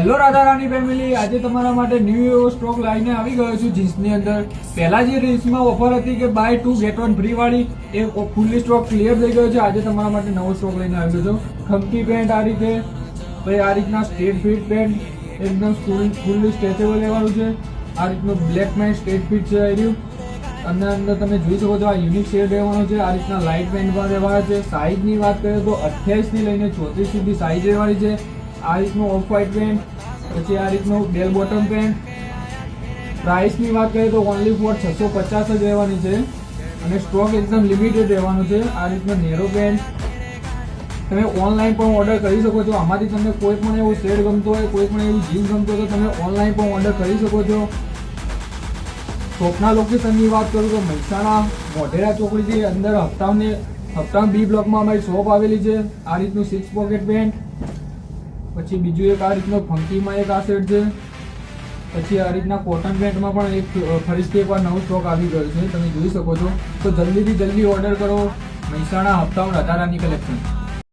Hello Radha Rani family, આજે તમારા માટે ન્યૂ એવો સ્ટોક લાવીને આવી ગયો છું જીન્સની અંદર. પહેલા જે રીલ્સમાં ઓફર હતી કે બાય 2 ગેટ 1 ફ્રી વાળી, એ ફૂલી સ્ટોક ક્લિયર થઈ ગયો છે. આજે તમારા માટે નવો સ્ટોક લઈને આવી ગયો છું. ખમકી પેન્ટ આ રીતે, પછી આ રીતના સ્ટ્રેટ ફિટ પેન્ટ, એકદમ ફૂલી સ્ટ્રેચેબલ લેવાનું છે. આ રીતનું બ્લેક મેન સ્ટ્રેટ ફિટ છે આવી રહ્યું. અને અંદર તમે જોઈ શકો છો આ યુનિક શેડ રહેવાનો છે. આ રીતના લાઇટ પેન્ટ પણ રહેવાના છે. સાઇઝની વાત કરીએ તો 28 થી લઈને 34 સુધી સાઇઝ રહેવાની છે. આ રીતનું ઓફ વ્હાઇટ પેન્ટ, પછી આ રીતનું બેલ બોટમ પેન્ટ. પ્રાઇસની વાત કરીએ તો ઓનલી ફોર 650 જ રહેવાની છે અને સ્ટોક એકદમ લિમિટેડ રહેવાનો છે. આ રીતનો નેરો પેન્ટ તમે ઓનલાઈન પણ ઓર્ડર કરી શકો છો. આમાંથી તમને કોઈ પણ એવું શેડ ગમતો હોય, કોઈ પણ એવું જીન્સ ગમતો હોય તો તમે ઓનલાઈન પણ ઓર્ડર કરી શકો છો. શોપના લોકેશનની વાત કરું તો મહેસાણા મોઢેરા ચોકડીથી અંદર હપ્તામ બી બ્લોકમાં અમારી શોપ આવેલી છે. આ રીતનું 6 પોકેટ પેન્ટ, પછી બીજું એક આ રીતનો ફંકીમાં એક આ સેટ છે. પછી આ રીતના કોટન પેન્ટમાં પણ ફરીથી એકવાર નવો સ્ટોક આવી ગયો છે, તમે જોઈ શકો છો. તો જલ્દીથી જલ્દી ઓર્ડર કરો. મહેસાણા હપ્તામ રાધા રાની કલેક્શન.